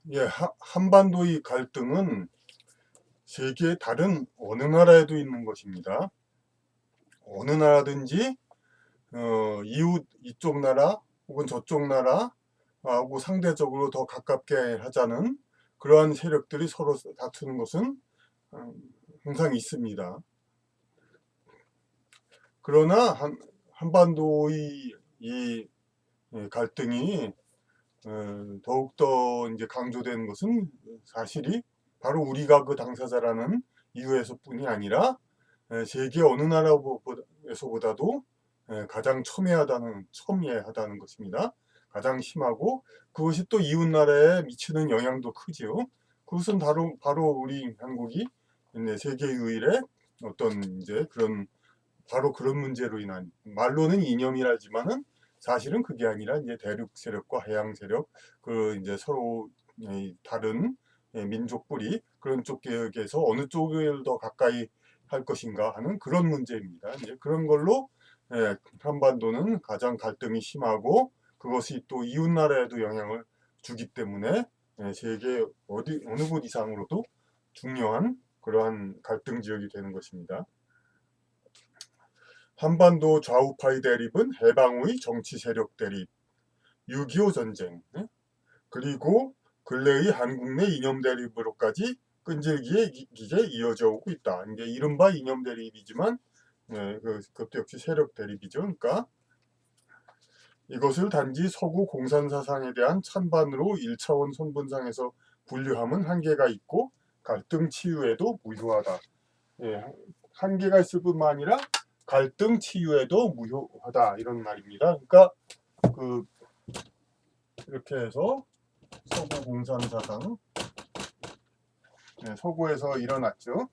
예, 한반도의 갈등은 세계의 다른 어느 나라에도 있는 것입니다. 어느 나라든지 이웃 이쪽 나라 혹은 저쪽 나라하고 상대적으로 더 가깝게 하자는 그러한 세력들이 서로 다투는 것은 어, 항상 있습니다. 그러나 한반도의 이 갈등이 더욱더 이제 강조되는 것은 사실이 바로 우리가 그 당사자라는 이유에서뿐이 아니라 세계 어느 나라에서보다도 가장 첨예하다는 것입니다. 가장 심하고 그것이 또 이웃 나라에 미치는 영향도 크지요. 그것은 바로 우리 한국이 세계 유일의 어떤 이제 바로 그런 문제로 인한 말로는 이념이라지만은 사실은 그게 아니라 이제 대륙 세력과 해양 세력 그 이제 서로 다른 민족 뿌리 그런 쪽에서 어느 쪽을 더 가까이 할 것인가 하는 그런 문제입니다. 이제 그런 걸로 한반도는 가장 갈등이 심하고 그것이 또 이웃 나라에도 영향을 주기 때문에 세계 어느 곳 이상으로도 중요한 그러한 갈등 지역이 되는 것입니다. 한반도 좌우파의 대립은 해방 후의 정치 세력 대립, 6.25 전쟁, 그리고 근래의 한국 내 이념 대립으로까지 끈질기게 이어져 오고 있다. 이게 이른바 이념 대립이지만 그것도 역시 세력 대립이죠. 그러니까 이것을 단지 서구 공산 사상에 대한 찬반으로 1차원 선분상에서 분류함은 한계가 있고 갈등 치유에도 무효하다. 예, 한계가 있을 뿐만 아니라 갈등 치유에도 무효하다 이런 말입니다. 그러니까 그 이렇게 해서 서구 공산 사상, 서구에서 일어났죠.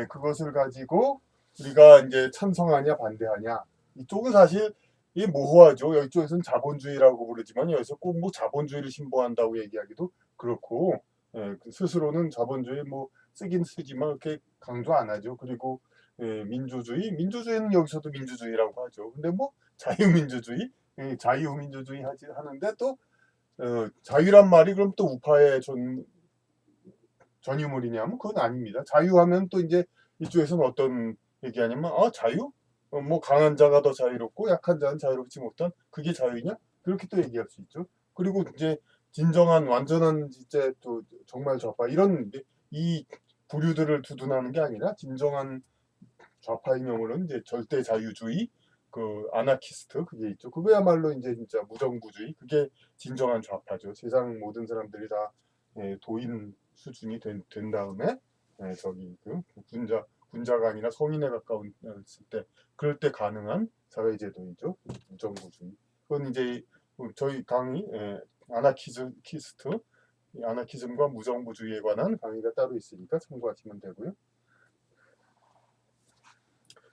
그것을 가지고 우리가 이제 찬성하냐 반대하냐 이쪽은 사실 이 모호하죠. 이쪽에서는 자본주의라고 부르지만 여기서 꼭 뭐 자본주의를 신봉한다고 얘기하기도 그렇고 스스로는 자본주의 뭐 쓰긴 쓰지만 그렇게 강조 안 하죠. 그리고 민주주의는 여기서도 민주주의라고 하죠. 근데 뭐 자유민주주의, 자유민주주의 하는데 또 자유란 말이 그럼 또 우파의 전유물이냐면 그건 아닙니다. 자유하면 또 이제 이쪽에서는 어떤 얘기하냐면 자유? 뭐 강한 자가 더 자유롭고 약한 자는 자유롭지 못한 그게 자유냐? 그렇게 또 얘기할 수 있죠. 그리고 이제 진정한 완전한 진짜 또 정말 좌파 이런 이 부류들을 두둔하는 게 아니라 진정한 좌파의 경우는 이제 절대 자유주의, 그 아나키스트 그게 있죠. 그거야말로 이제 진짜 무정부주의 그게 진정한 좌파죠. 세상 모든 사람들이 다 도인 수준이 된 다음에 저기 그 군자가 아니라 성인에 가까운 때 그럴 때 가능한 사회제도이죠. 무정부주의. 그건 이제 저희 강의 아나키스트 아나키즘과 무정부주의에 관한 강의가 따로 있으니까 참고하시면 되고요.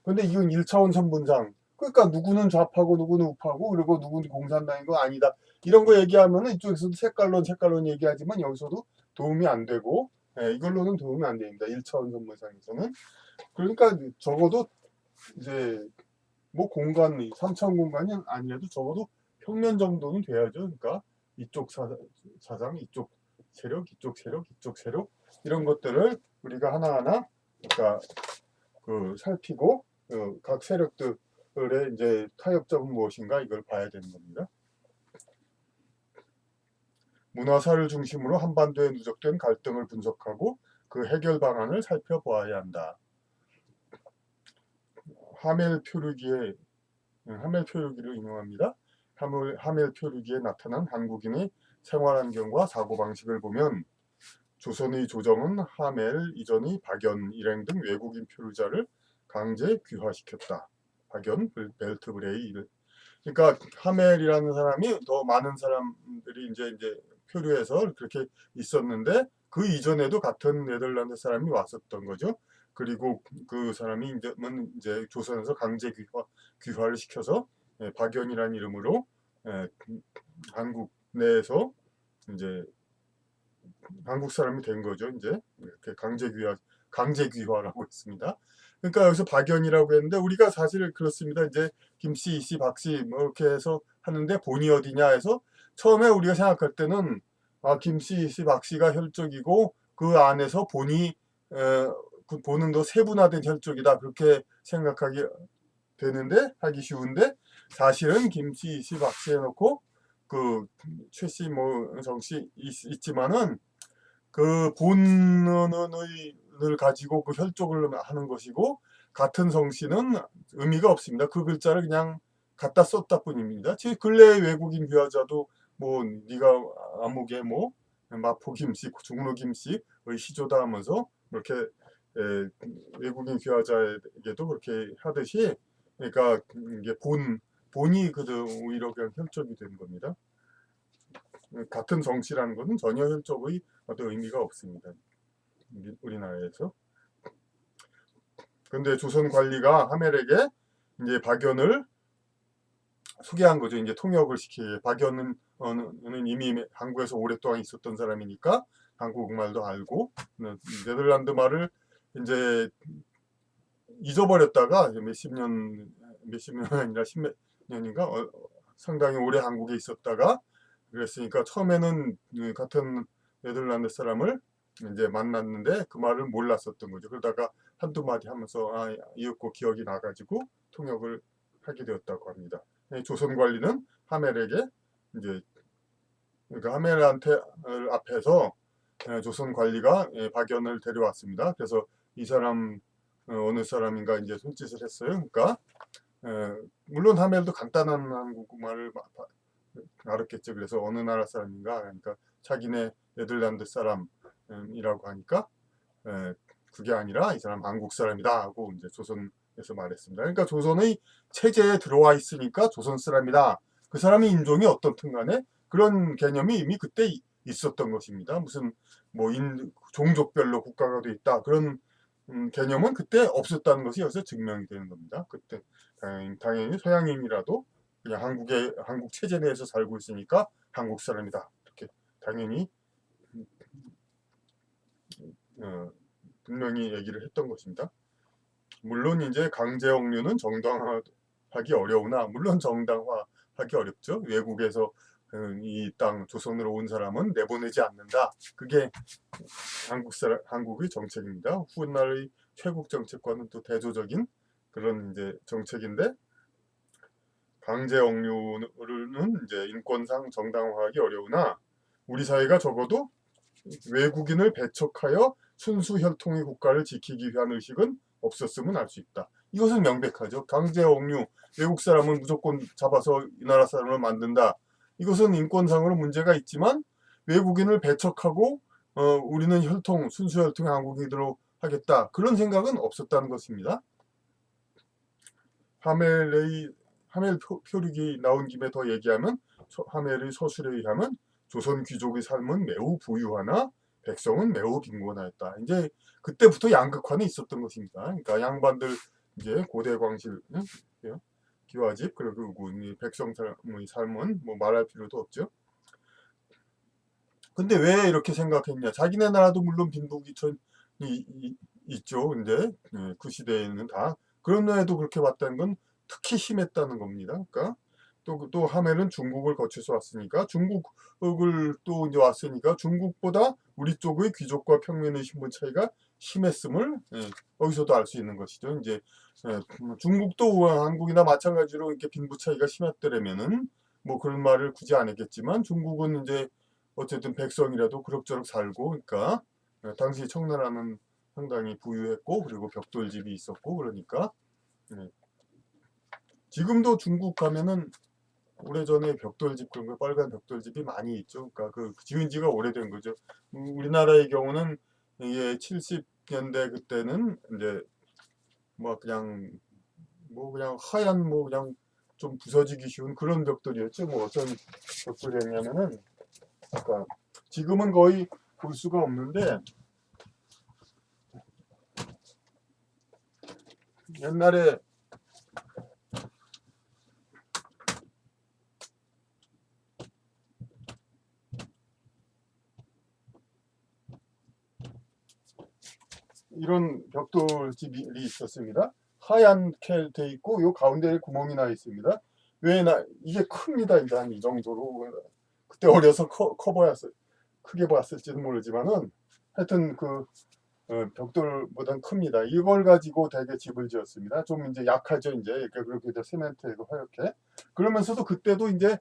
근데 이건 1차원 선분상. 그러니까 누구는 좌파고 누구는 우파고 그리고 누구는 공산당인 거 아니다. 이런 거 얘기하면은 이쪽에서도 색깔론 얘기하지만 여기서도 도움이 안 되고 이걸로는 도움이 안 됩니다. 1차원 선분상에서는. 그러니까 적어도 이제 뭐 공간이 3차원 공간이 아니라도 적어도 평면 정도는 돼야죠. 그러니까 이쪽 사상, 이쪽 세력, 이쪽 세력, 이쪽 세력 이런 것들을 우리가 하나하나 그러니까 살피고 각 세력들의 이제 타협점은 무엇인가 이걸 봐야 되는 겁니다. 문화사를 중심으로 한반도에 누적된 갈등을 분석하고 그 해결 방안을 살펴보아야 한다. 하멜 표류기를 인용합니다. 하멜 표류기에 나타난 한국인의 생활 환경과 사고방식을 보면 조선의 조정은 하멜 이전의 박연 일행 등 외국인 표류자를 강제 귀화시켰다. 박연, 벨트브레이. 그러니까 하멜이라는 사람이 더 많은 사람들이 이제 표류해서 그렇게 있었는데 그 이전에도 같은 네덜란드 사람이 왔었던 거죠. 그리고 그 사람이 이제 조선에서 강제 귀화를 시켜서 박연이라는 이름으로 한국 내에서 이제 한국 사람이 된 거죠. 이제 이렇게 강제 귀화라고 했습니다. 그러니까 여기서 박연이라고 했는데 우리가 사실 그렇습니다. 이제 김씨, 이씨, 박씨 뭐 이렇게 해서 하는데 본이 어디냐 해서 처음에 우리가 생각할 때는 김씨, 박씨가 혈족이고 그 안에서 본이 그 본은 더 세분화된 혈족이다 그렇게 생각하기 되는데 하기 쉬운데 사실은 김씨, 박씨 해놓고 그 최씨, 정씨 있지만은 그 본을 가지고 그 혈족을 하는 것이고 같은 성씨는 의미가 없습니다. 그 글자를 그냥 갖다 썼다 뿐입니다. 제 근래 외국인 귀화자도 네가 아무개 마포 김씨, 중로 김씨의 시조다 하면서 이렇게 외국인 귀화자에게도 그렇게 하듯이 그러니까 이게 본이 오히려 그냥 혈족이 된 겁니다. 같은 정치라는 것은 전혀 혈족의 어떤 의미가 없습니다. 우리나라에서. 근데 조선 관리가 하멜에게 이제 박연을 소개한 거죠. 이제 통역을 시키게. 박연은 이미 한국에서 오랫동안 있었던 사람이니까 한국말도 알고 네덜란드 말을 이제 잊어버렸다가 몇십 년이 아니라 십몇 년인가 상당히 오래 한국에 있었다가 그랬으니까 처음에는 같은 네덜란드 사람을 이제 만났는데 그 말을 몰랐었던 거죠. 그러다가 한두 마디 하면서 이윽고 기억이 나가지고 통역을 하게 되었다고 합니다. 조선 관리는 하멜에게 이제 그러니까 하멜한테 앞에서 조선 관리가 박연을 데려왔습니다. 그래서 이 사람 어느 사람인가 이제 손짓을 했어요. 그러니까 물론 하멜도 간단한 한국말을 알았겠죠. 그래서 어느 나라 사람인가 그러니까 자기네 네덜란드 사람이라고 하니까 그게 아니라 이 사람 한국 사람이다 하고 이제 조선에서 말했습니다. 그러니까 조선의 체제에 들어와 있으니까 조선 사람이다. 그 사람의 인종이 어떻든 간에 그런 개념이 이미 그때 있었던 것입니다. 무슨 종족별로 국가가 돼 있다 그런 개념은 그때 없었다는 것이 여기서 증명이 되는 겁니다. 그때 당연히 서양인이라도 그냥 한국 체제 내에서 살고 있으니까 한국 사람이다. 이렇게 당연히 분명히 얘기를 했던 것입니다. 물론 이제 강제억류는 정당화하기 어려우나 물론 정당화하기 어렵죠. 외국에서 이 땅 조선으로 온 사람은 내보내지 않는다. 그게 한국의 정책입니다. 훗날의 최국 정책과는 또 대조적인 그런 이제 정책인데 강제억류는 이제 인권상 정당화하기 어려우나 우리 사회가 적어도 외국인을 배척하여 순수 혈통의 국가를 지키기 위한 의식은 없었음은 알 수 있다. 이것은 명백하죠. 강제억류, 외국 사람은 무조건 잡아서 이 나라 사람을 만든다. 이것은 인권상으로 문제가 있지만 외국인을 배척하고 우리는 순수 혈통의 한국인으로 하겠다. 그런 생각은 없었다는 것입니다. 하멜 표류기 나온 김에 더 얘기하면 하멜의 서술에 의하면 조선 귀족의 삶은 매우 부유하나 백성은 매우 빈곤하였다. 이제 그때부터 양극화는 있었던 것입니다. 그러니까 양반들 이제 고대 광실 기와집 그리고 백성 삶은 말할 필요도 없죠. 근데 왜 이렇게 생각했냐? 자기네 나라도 물론 빈부귀천이 있죠. 근데 그 시대에는 다 그런데도 그렇게 봤다는 건 특히 심했다는 겁니다. 그러니까 또 하멜은 중국을 거쳐서 왔으니까 중국을 또 이제 왔으니까 중국보다 우리 쪽의 귀족과 평민의 신분 차이가 심했음을 여기서도 알 수 있는 것이죠. 이제 중국도 한국이나 마찬가지로 이렇게 빈부 차이가 심했더라면은 그런 말을 굳이 안 했겠지만 중국은 이제 어쨌든 백성이라도 그럭저럭 살고 그러니까 당시 청나라는 상당히 부유했고 그리고 벽돌집이 있었고 그러니까 지금도 중국 가면은 오래전에 벽돌집 그런 거 빨간 벽돌집이 많이 있죠. 그러니까 그 지은 지가 오래된 거죠. 우리나라의 경우는 이게 70년대 그때는 이제 그냥 하얀 그냥 좀 부서지기 쉬운 그런 벽돌이었죠. 어떤 벽돌이었냐면은 그러니까 지금은 거의 볼 수가 없는데 옛날에 이런 벽돌집이 있었습니다. 하얀게 돼 있고 요 가운데에 구멍이 나 있습니다. 이게 큽니다. 이제 한 이 정도로 그때 어려서 커 보였어요. 크게 봤을지도 모르지만은 하여튼 그 벽돌보단 큽니다. 이걸 가지고 대개 집을 지었습니다. 좀 이제 약하죠, 이제. 그러니까 그렇게 이제 세멘트고 하얗게. 그러면서도 그때도 이제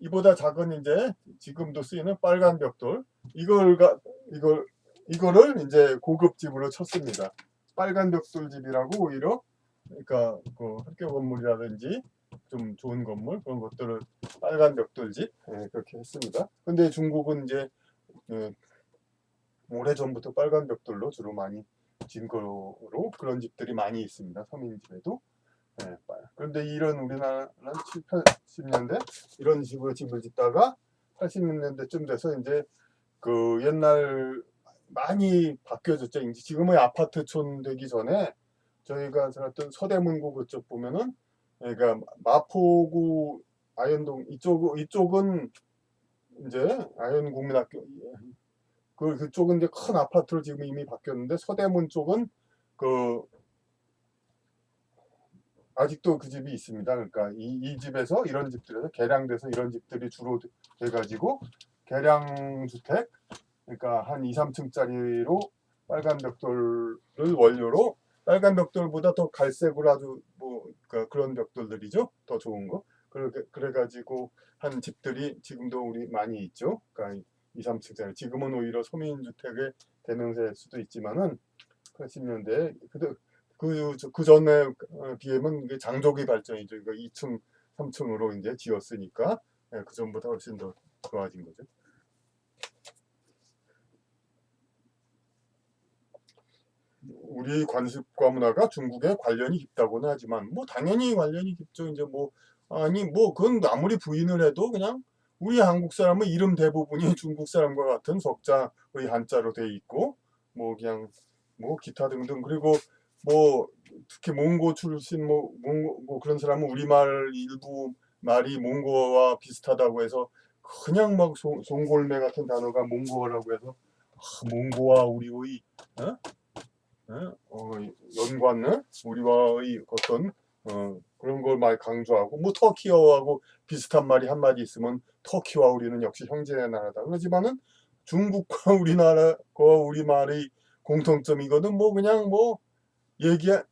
이보다 작은 이제 지금도 쓰이는 빨간 벽돌 이걸 이거를 이제 고급 집으로 쳤습니다. 빨간 벽돌 집이라고 오히려 그러니까 그 학교 건물이라든지 좀 좋은 건물 그런 것들을 빨간 벽돌집 그렇게 했습니다. 근데 중국은 이제 오래전부터 빨간 벽돌로 주로 많이 지은 거로 그런 집들이 많이 있습니다. 서민 집에도. 그런데 이런 우리나라는 7, 80년대 이런 식으로 집을 짓다가 80년대쯤 돼서 이제 그 옛날 많이 바뀌어졌죠. 이제 지금의 아파트촌 되기 전에 저희가 살았던 서대문구 그쪽 보면은 그러니까 마포구 아현동 이쪽은 이제 아현국민학교 그쪽은 이제 큰 아파트로 지금 이미 바뀌었는데 서대문 쪽은 그 아직도 그 집이 있습니다. 그러니까 이 집에서 이런 집들에서 개량돼서 이런 집들이 주로 돼가지고 개량주택 그러니까 한 2, 3층짜리로 빨간 벽돌을 원료로 빨간 벽돌보다 더 갈색으로 아주 뭐 그러니까 그런 벽돌들이죠. 더 좋은 거. 그래가지고 한 집들이 지금도 우리 많이 있죠. 그러니까 2, 3층짜리. 지금은 오히려 소민주택의 대명사일 수도 있지만은 80년대 그 전에 비하면 이게 장족의 발전이죠. 이거 2층, 3층으로 이제 지었으니까 그 전보다 훨씬 더 좋아진 거죠. 우리 관습과 문화가 중국에 관련이 깊다고는 하지만 뭐 당연히 관련이 깊죠. 이제 뭐 아니 뭐 그건 아무리 부인을 해도 그냥 우리 한국 사람은 이름 대부분이 중국 사람과 같은 석자의 한자로 돼 있고 뭐 그냥 뭐 기타 등등 그리고 뭐 특히 몽고 출신 뭐 그런 사람은 우리말 일부 말이 몽고와 비슷하다고 해서 그냥 막 송골매 같은 단어가 몽고라고 해서 몽고와 우리의 어? 연관을 우리와의 어떤 그런 걸 많이 강조하고 뭐 터키어하고 비슷한 말이 한마디 있으면 터키와 우리는 역시 형제의 나라다 그러지만은 중국과 우리나라와 우리말의 공통점이거든 뭐 그냥 뭐 얘기할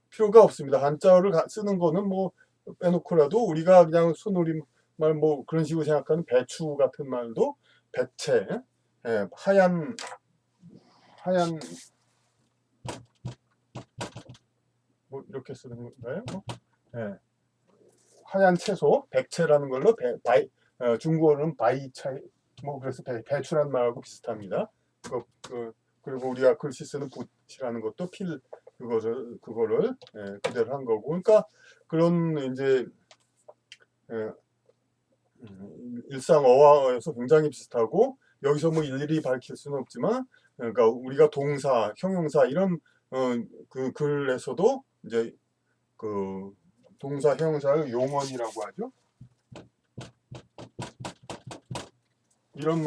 필요가 없습니다. 한자어를 쓰는 거는 뭐 빼놓고라도 우리가 그냥 순우리말 뭐 그런 식으로 생각하는 배추 같은 말도 배채 하얀 뭐 이렇게 쓰는 건가요? 예. 하얀 채소, 백채라는 걸로 중국어는 바이차이 뭐 그래서 배추란 말하고 비슷합니다. 그리고 우리가 글씨 쓰는 붓이라는 것도 그거를 그대로 한 거고. 그러니까 그런 이제 예, 일상 어화에서 굉장히 비슷하고 여기서 뭐 일일이 밝힐 수는 없지만 그러니까 우리가 동사, 형용사 이런 그 글에서도 이제 그 동사, 형용사를 용언이라고 하죠. 이런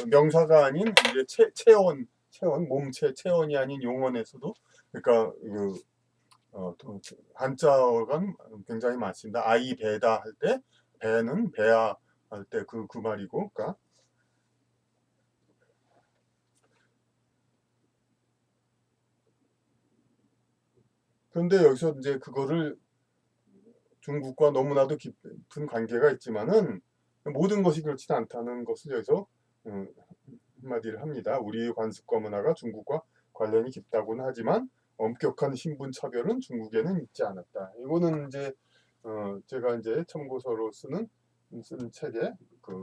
명사가 아닌 이제 체원 몸체 체원이 아닌 용언에서도 그러니까 한자어가 굉장히 많습니다. 아이 배다 할 때 배는 배야 할 때 그 말이고 그러니까 그런데 여기서 이제 그거를 중국과 너무나도 깊은 관계가 있지만은 모든 것이 그렇지 않다는 것을 여기서 음, 한마디를 합니다. 우리의 관습과 문화가 중국과 관련이 깊다고는 하지만 엄격한 신분 차별은 중국에는 있지 않았다. 이거는 이제 제가 이제 참고서로 쓴 책에 그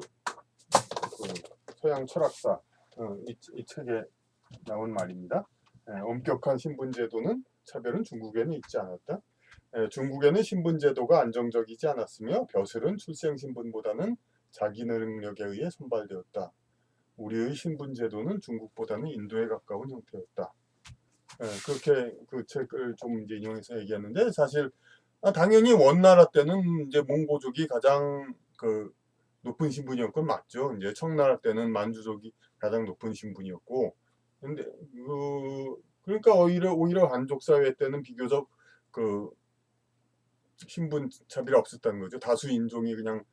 서양 철학사 이 책에 나온 말입니다. 엄격한 신분제도는 차별은 중국에는 있지 않았다. 중국에는 신분제도가 안정적이지 않았으며 벼슬은 출생신분보다는 자기 능력에 의해 선발되었다. 우리의 신분제도는 중국보다는 인도에 가까운 형태였다. 그렇게 그 책을 좀 이제 인용해서 얘기했는데 사실 당연히 원나라 때는 이제 몽고족이 가장 그 높은 신분이었건 맞죠. 이제 청나라 때는 만주족이 가장 높은 신분이었고, 근데 그러니까 오히려 한족 사회 때는 비교적 그 신분 차별이 없었다는 거죠. 다수 인종이 그냥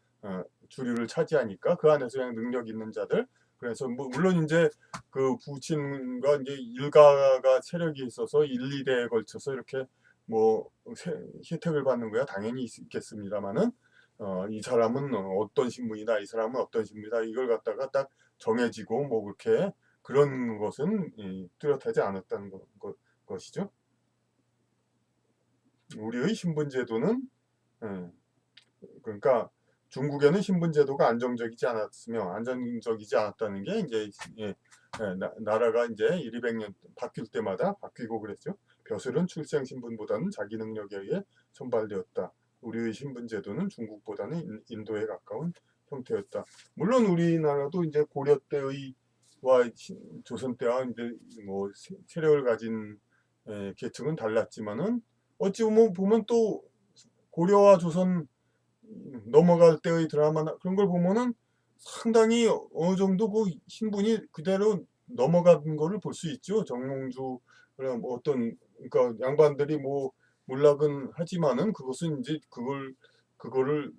주류를 차지하니까 그 안에서 그냥 능력 있는 자들. 그래서 물론 이제 그 부친과 이제 일가가 세력이 있어서 1, 2대에 걸쳐서 이렇게 뭐 혜택을 받는 거야 당연히 있겠습니다만은 이 사람은 어떤 신분이다, 이 사람은 어떤 신분이다, 이걸 갖다가 딱 정해지고 뭐 그렇게 그런 것은 뚜렷하지 않았다는 것이죠. 우리의 신분제도는 그러니까 중국에는 신분제도가 안정적이지 않았다는 게 이제 나라가 이제 200년 바뀔 때마다 바뀌고 그랬죠. 벼슬은 출생 신분보다는 자기 능력에 의해 선발되었다. 우리의 신분제도는 중국보다는 인도에 가까운 형태였다. 물론 우리나라도 이제 고려 때의와 조선 때와 이제 뭐 세력을 가진 계층은 달랐지만은 어찌 보면 또 고려와 조선 넘어갈 때의 드라마나 그런 걸 보면은 상당히 어느 정도 그 신분이 그대로 넘어간 거를 볼 수 있죠. 정몽주 뭐 어떤 그러니까 양반들이 뭐 몰락은 하지만은 그것은 이제 그거를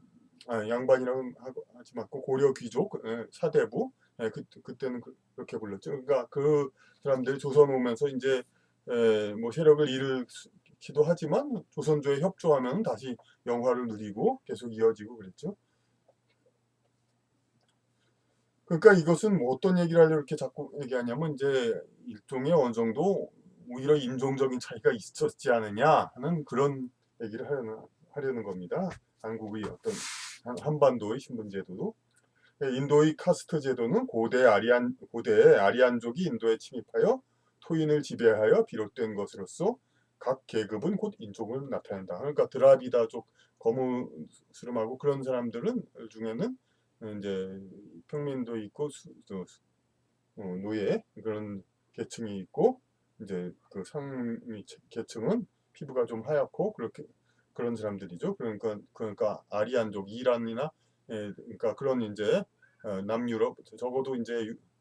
양반이라고 하지 말고 고려 귀족 사대부 그때는 그렇게 불렀죠. 그러니까 그 사람들이 조선 오면서 이제 뭐 세력을 잃기도 하지만 조선조에 협조하면 다시 영화를 누리고 계속 이어지고 그랬죠. 그러니까 이것은 뭐 어떤 얘기를 하려고 이렇게 자꾸 얘기하냐면 이제 일종의 어느 정도 오히려 인종적인 차이가 있었지 않느냐 하는 그런 얘기를 하려는 겁니다. 한국의 어떤 한반도의 신분제도도 인도의 카스트 제도는 고대의 아리안족이 인도에 침입하여 토인을 지배하여 비롯된 것으로서 각 계급은 곧 인종을 나타낸다. 그러니까 드라비다족 거무스름하고 그런 사람들은 중에는 이제 평민도 있고 노예 그런 계층이 있고 이제 그 상위 계층은 피부가 좀 하얗고 그렇게 그런 사람들이죠. 그러니까 아리안족 이란이나 그러니까 그런 이제 남유럽 적어도 이제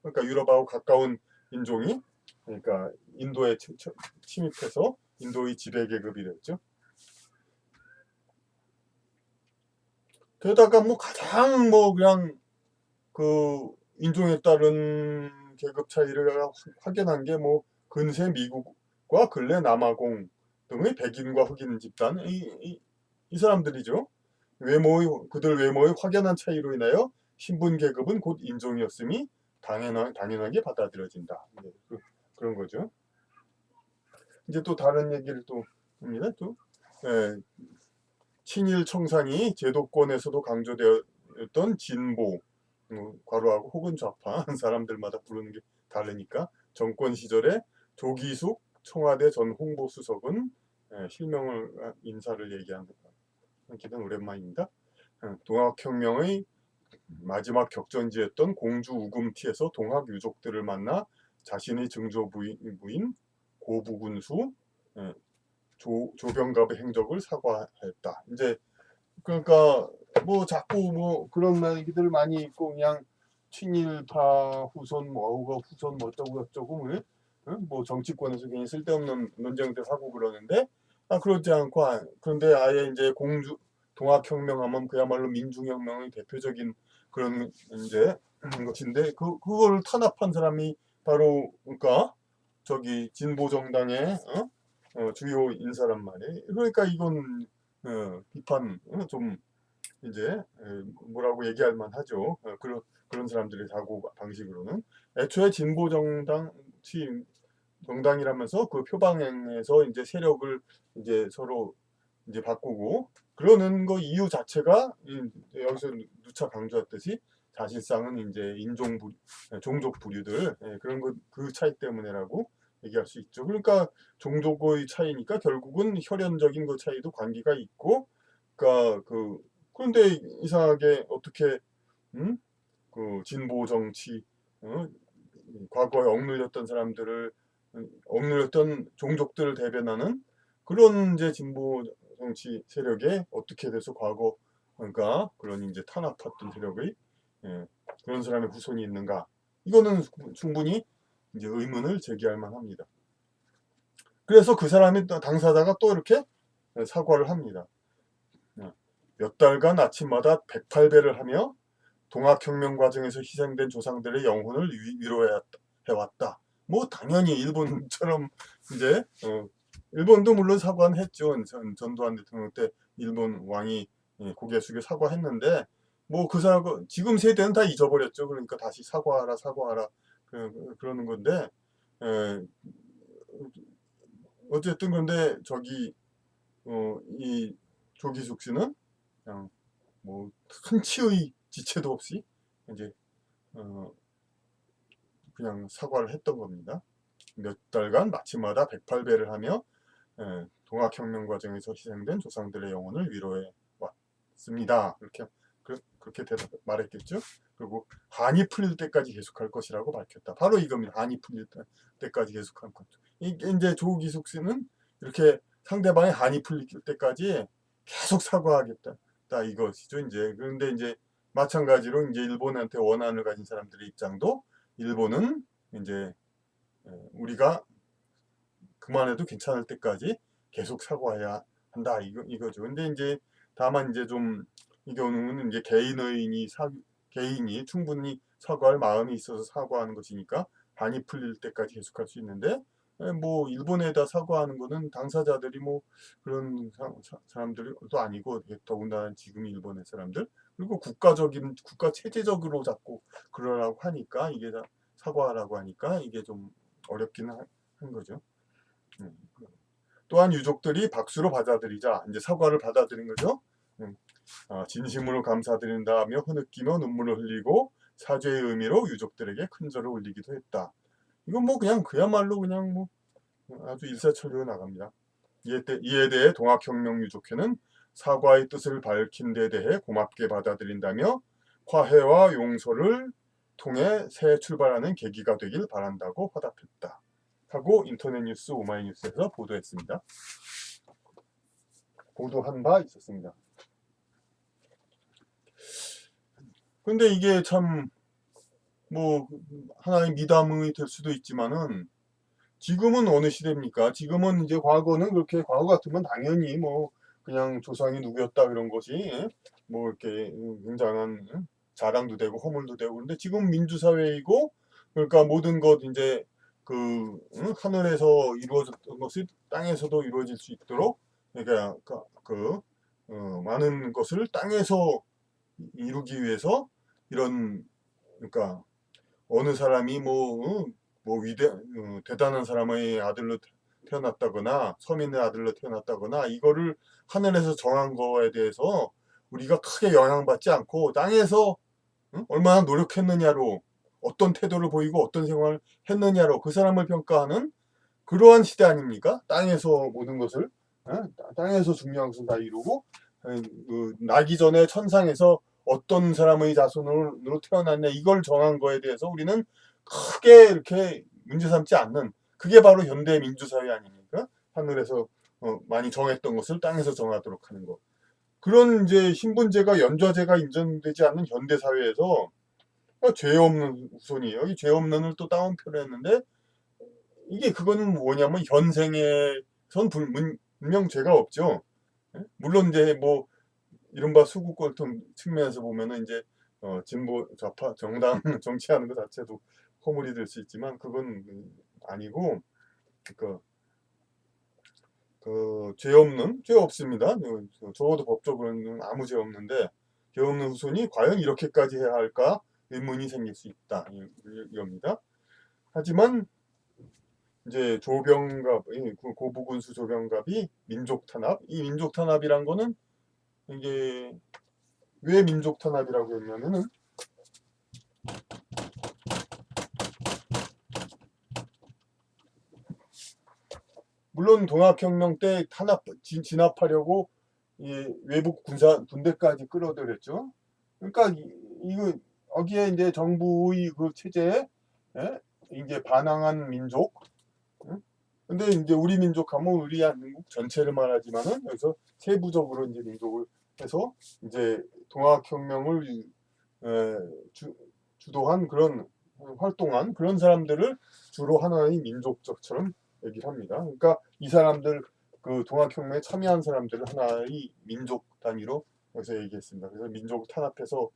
그러니까 유럽하고 가까운 인종이 그러니까 인도에 침입해서 인도의 지배 계급이 됐죠. 게다가 뭐 가장 뭐 그냥 그 인종에 따른 계급 차이를 확연한 게 뭐 근세 미국과 근래 남아공 등의 백인과 흑인 집단 이 사람들이죠. 그들 외모의 확연한 차이로 인하여 신분 계급은 곧 인종이었음이 당연하게 받아들여진다. 네, 그런 거죠. 이제 또 다른 얘기를 또 합니다. 또 친일 청산이 제도권에서도 강조되었던 진보 괄호하고 혹은 좌파 사람들마다 부르는 게 다르니까 정권 시절에 조기숙 청와대 전 홍보수석은 실명을 인사를 얘기하는 기는 오랜만입니다. 동학혁명의 마지막 격전지였던 공주 우금티에서 동학 유족들을 만나 자신의 증조부인 고부군수 조병갑의 행적을 사과했다. 이제 그러니까 뭐 자꾸 뭐 그런 얘기들 많이 있고 그냥 친일파 후손 뭐 어우가 후손 뭐 어쩌고 저쩌고 뭐 정치권에서 괜히 쓸데없는 논쟁들 하고 그러는데 그렇지 않고 그런데 아예 이제 동학혁명하면 그야말로 민중혁명의 대표적인 그런 이제 것인데 그걸 탄압한 사람이 바로 그러니까 저기 진보 정당의 주요 인사란 말이에요. 그러니까 이건 비판 좀 이제 뭐라고 얘기할 만하죠. 그런 사람들의 사고 방식으로는 애초에 진보 정당이라면서 그 표방에서 이제 세력을 이제 서로 이제 바꾸고 그러는 거 이유 자체가 여기서 누차 강조했듯이 사실상은 이제 종족 부류들 그런 거 그 차이 때문에라고 얘기할 수 있죠. 그러니까 종족의 차이니까 결국은 혈연적인 그 차이도 관계가 있고, 그러니까 그런데 이상하게 어떻게 그 진보 정치 과거에 억눌렸던 사람들을 억눌렸던 종족들을 대변하는 그런 이제 진보 정치 세력에 어떻게 돼서 과거 그러니까 그런 이제 탄압했던 세력의 그런 사람의 후손이 있는가? 이거는 충분히 이제 의문을 제기할 만합니다. 그래서 그 사람이 당사자가 또 이렇게 사과를 합니다. 몇 달간 아침마다 108배를 하며 동학혁명 과정에서 희생된 조상들의 영혼을 위로해왔다. 뭐 당연히 일본처럼 이제 일본도 물론 사과는 했죠. 전두환 대통령 때 일본 왕이 고개 숙여 사과했는데 뭐 그 사과 지금 세대는 다 잊어버렸죠. 그러니까 다시 사과하라 사과하라 그러는 건데 에, 어쨌든 근데 저기 이 조기숙 씨는 그냥 뭐 한치의 지체도 없이 이제 어, 그냥 사과를 했던 겁니다. 몇 달간 마침마다 108배를 하며 동학혁명 과정에서 희생된 조상들의 영혼을 위로해 왔습니다. 그렇게 말했겠죠. 그리고 한이 풀릴 때까지 계속할 것이라고 밝혔다. 바로 이겁니다. 한이 풀릴 때까지 계속할 것. 이게 이제 조기숙 씨는 이렇게 상대방의 한이 풀릴 때까지 계속 사과하겠다. 이것이죠. 이제 그런데 이제 마찬가지로 이제 일본한테 원한을 가진 사람들의 입장도 일본은 이제 우리가 그만해도 괜찮을 때까지 계속 사과해야 한다 이거죠. 근데 이제 다만 이제 좀 이 경우는 이제 개인이 충분히 사과할 마음이 있어서 사과하는 것이니까 반이 풀릴 때까지 계속할 수 있는데 뭐 일본에다 사과하는 거는 당사자들이 뭐 그런 사람들도 아니고 더군다나 지금 일본의 사람들 그리고 국가 체제적으로 자꾸 그러라고 하니까 이게 다 사과하라고 하니까 이게 좀 어렵긴 한 거죠. 또한 유족들이 박수로 받아들이자 이제 사과를 받아들인 거죠. 진심으로 감사드린다며 흐느끼며 눈물을 흘리고 사죄의 의미로 유족들에게 큰 절을 올리기도 했다. 이건 뭐 그냥 그야말로 그냥 뭐 아주 일사천리로 나갑니다. 이에 대해 동학혁명 유족회는 사과의 뜻을 밝힌 데 대해 고맙게 받아들인다며 화해와 용서를 통해 새 출발하는 계기가 되길 바란다고 화답했다. 하고 인터넷 뉴스 오마이뉴스에서 보도했습니다. 보도한 바 있었습니다. 근데 이게 참 뭐 하나의 미담이 될 수도 있지만은 지금은 어느 시대입니까? 지금은 이제 과거는 그렇게 과거 같으면 당연히 뭐 그냥 조상이 누구였다 이런 것이 뭐 이렇게 굉장한 자랑도 되고 허물도 되고 그런데 지금 민주사회이고 그러니까 모든 것 이제 하늘에서 이루어졌던 것이 땅에서도 이루어질 수 있도록 그러니까 많은 것을 땅에서 이루기 위해서 이런 그러니까 어느 사람이 대단한 사람의 아들로 태어났다거나 서민의 아들로 태어났다거나 이거를 하늘에서 정한 거에 대해서 우리가 크게 영향받지 않고 땅에서 얼마나 노력했느냐로 어떤 태도를 보이고 어떤 생활을 했느냐로 그 사람을 평가하는 그러한 시대 아닙니까? 땅에서 모든 것을 땅에서 중요한 것을 다 이루고 나기 전에 천상에서 어떤 사람의 자손으로 태어났냐 이걸 정한 거에 대해서 우리는 크게 이렇게 문제 삼지 않는 그게 바로 현대 민주사회 아닙니까? 하늘에서 많이 정했던 것을 땅에서 정하도록 하는 거. 그런 이제 신분제가 연좌제가 인정되지 않는 현대 사회에서 죄 없는 후손이 여기 죄 없는을 또 따옴표를 했는데 이게 그거는 뭐냐면 현생에선 분명 죄가 없죠. 물론 이제 뭐 이른바 수구꼴통 측면에서 보면은 이제 진보 좌파 정당 정치하는 것 자체도 허물이 될 수 있지만 그건 아니고 죄 없습니다. 적어도 법적으로는 아무 죄 없는데 죄 없는 후손이 과연 이렇게까지 해야 할까 의문이 생길 수 있다 이겁니다. 하지만 이제 고부군수 조병갑이 민족 탄압 이 민족 탄압이란 거는 이게 왜 민족 탄압이라고 했냐면은 물론 동학혁명 때 진압하려고 외국 군대까지 끌어들였죠. 그러니까 이거 여기에 이제 정부의 그 체제에 이제 반항한 민족. 근데 이제 우리 민족하면 우리 한국 전체를 말하지만은 여기서 세부적으로 이제 민족을 해서 이제 동학혁명을 주도한 그런 활동한 그런 사람들을 주로 하나의 민족적처럼 얘기를 합니다. 그러니까 이 사람들 그 동학혁명에 참여한 사람들을 하나의 민족 단위로 여기서 얘기했습니다. 그래서 민족을 탄압해서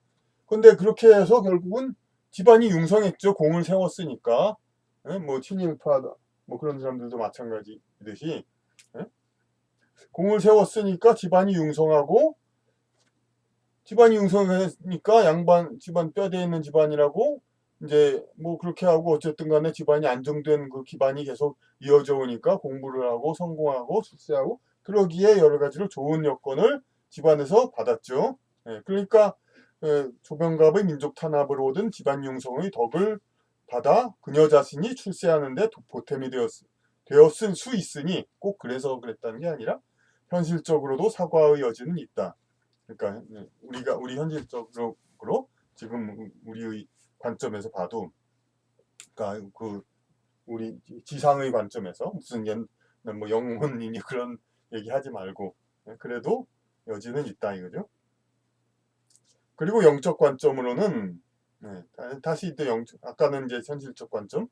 근데 그렇게 해서 결국은 집안이 융성했죠. 공을 세웠으니까. 예? 뭐 친일파 뭐 그런 사람들도 마찬가지듯이 예? 공을 세웠으니까 집안이 융성하니까 양반 집안 뼈대 있는 집안이라고 이제 뭐 그렇게 하고 어쨌든 간에 집안이 안정된 그 기반이 계속 이어져 오니까 공부를 하고 성공하고 출세하고 그러기에 여러 가지로 좋은 여건을 집안에서 받았죠. 예, 그러니까 조병갑의 민족 탄압을 얻은 집안 융성의 덕을 받아 그녀 자신이 출세하는데 보탬이 되었을 수 있으니 꼭 그래서 그랬다는 게 아니라 현실적으로도 사과의 여지는 있다. 그러니까 우리 현실적으로 지금 우리의 관점에서 봐도, 그러니까 그 우리 지상의 관점에서 무슨 뭐 영혼이니 그런 얘기하지 말고 그래도 여지는 있다 이거죠. 그리고 영적 관점으로는 다시 또 아까는 이제 현실적 관점,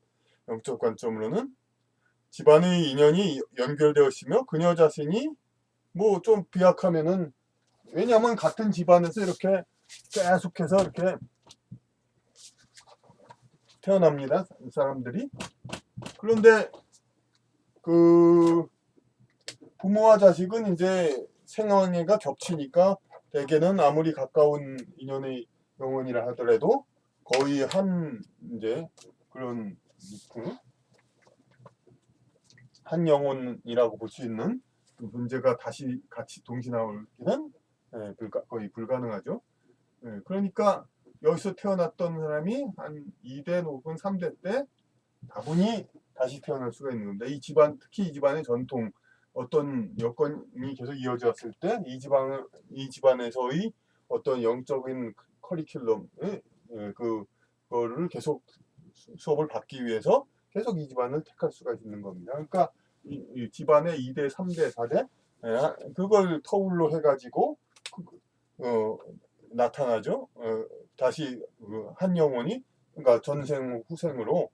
영적 관점으로는 집안의 인연이 연결되었으며 그녀 자신이 뭐 좀 비약하면은, 왜냐하면 같은 집안에서 이렇게 계속해서 이렇게 태어납니다. 이 사람들이. 그런데 그 부모와 자식은 이제 생황애가 겹치니까 대개는 아무리 가까운 인연의 영혼이라 하더라도 거의 한 이제 그런 한 영혼이라고 볼 수 있는 그 문제가 다시 같이 동시 나오기는 거의 불가능하죠. 그러니까 여기서 태어났던 사람이 한 2대 혹은 3대 때 다분히 다시 태어날 수가 있는 겁니다. 이 집안, 특히 이 집안의 전통, 어떤 여건이 계속 이어졌을 때 이 집안에서의 어떤 영적인 커리큘럼, 그거를 계속 수업을 받기 위해서 계속 이 집안을 택할 수가 있는 겁니다. 그러니까 이 집안의 2대, 3대, 4대 그걸 터울로 해가지고 어, 나타나죠. 다시 한 영혼이, 그러니까 전생 후생으로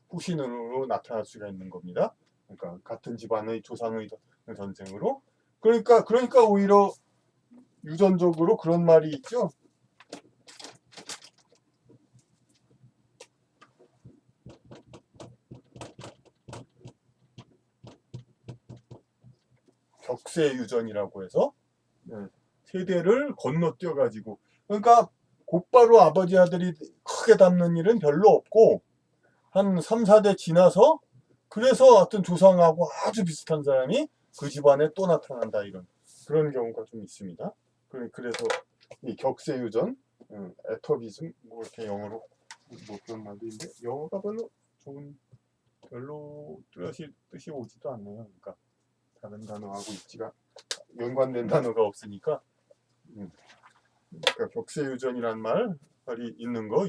후신으로 나타날 수가 있는 겁니다. 그러니까 같은 집안의 조상의 전생으로. 그러니까 오히려 유전적으로 그런 말이 있죠. 격세유전이라고 해서 세대를 건너뛰어 가지고, 그러니까 곧바로 아버지 아들이 크게 닮는 일은 별로 없고 한 3, 4대 지나서 그래서 어떤 조상하고 아주 비슷한 사람이 그 집안에 또 나타난다, 이런 그런 경우가 좀 있습니다. 그래서 이 격세유전, 에터비즘 뭐 이렇게 영어로 뭐 그런 말도 있는데 영어가 별로 뜻이 오지도 않네요. 그러니까 다른 단어하고 연관된 단어가 없으니까. 그러니까 격세유전이란 말이 있는 거.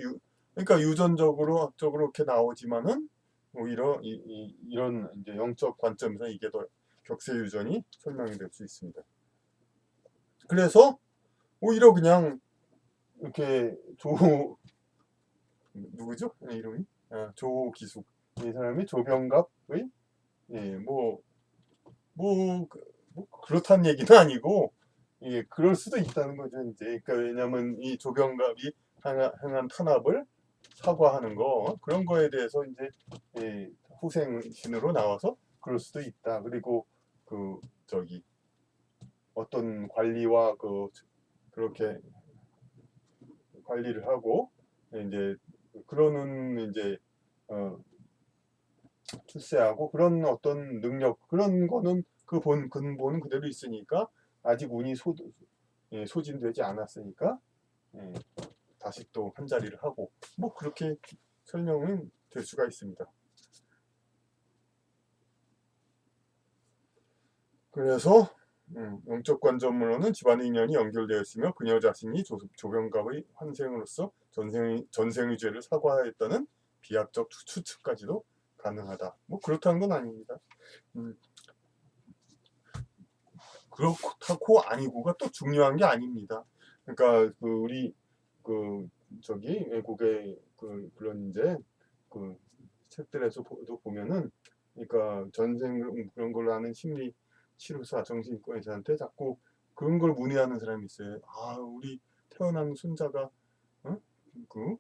그러니까 유전적으로 이렇게 나오지만은 오히려 이런 이제 영적 관점에서 이게 더 격세유전이 설명이 될 수 있습니다. 그래서 오히려 그냥 이렇게 누구죠? 이름이 조기숙, 이 사람이 조병갑의 뭐 그렇다는 얘기는 아니고, 그럴 수도 있다는 거죠 이제. 그러니까 왜냐하면 이 조병갑이 행한 탄압을 사과하는 거, 그런 거에 대해서 이제 후생신으로 나와서 그럴 수도 있다. 그리고 그 저기 어떤 관리와 그렇게 관리를 하고 이제 그러는 이제 어, 출세하고 그런 어떤 능력, 그런 거는 그 근본은 그대로 있으니까 아직 운이 소진되지 않았으니까 예, 다시 또 한 자리를 하고 뭐 그렇게 설명은 될 수가 있습니다. 그래서 영적 관점으로는 집안의 인연이 연결되었으며 그녀 자신이 조병갑의 환생으로서 전생의 죄를 사과하였다는 비약적 추측까지도 가능하다. 뭐 그렇다는 건 아닙니다. 음, 그렇고 아니고가 또 중요한 게 아닙니다. 그러니까 우리 저기 외국의 그런 이제 그 책들에서도 보면은, 그러니까 전생 그런 걸 하는 심리 치료사 정신과 의사한테 자꾸 그런 걸 문의하는 사람이 있어요. 우리 태어난 손자가 그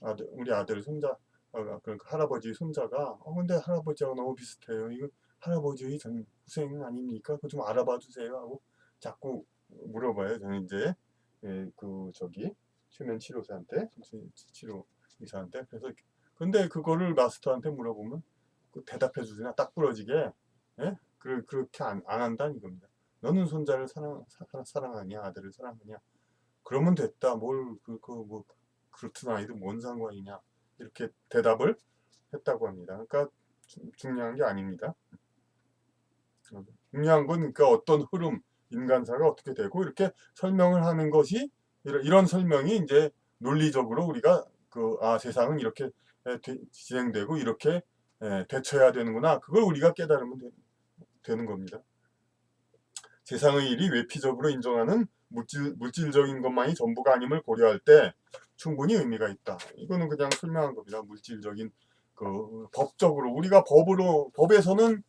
아들, 우리 아들 손자, 그러니까 할아버지 손자가 근데 할아버지하고 너무 비슷해요. 이거 할아버지의 전 후생 아닙니까? 그거 좀 알아봐 주세요 하고 자꾸 물어봐요. 저는 이제 그 저기 최면 치료사한테 치료 의사한테. 그래서 근데 그거를 마스터한테 물어보면 그 대답해 주시나 딱 부러지게, 예? 그렇게 안 한다는 이겁니다. 너는 손자를 사랑하냐 아들을 사랑하냐, 그러면 됐다. 뭐 그렇든 아니든 뭔 상관이냐, 이렇게 대답을 했다고 합니다. 그러니까 중요한 게 아닙니다. 중요한 건 그러니까 어떤 흐름, 인간사가 어떻게 되고 이렇게 설명을 하는 것이, 이런 설명이 이제 논리적으로 우리가 세상은 이렇게 진행되고 이렇게 대처해야 되는구나. 그걸 우리가 깨달으면 되는 겁니다. 세상의 일이 외피적으로 인정하는 물질적인 것만이 전부가 아님을 고려할 때 충분히 의미가 있다. 이거는 그냥 설명한 겁니다. 물질적인 법적으로 우리가 법에서는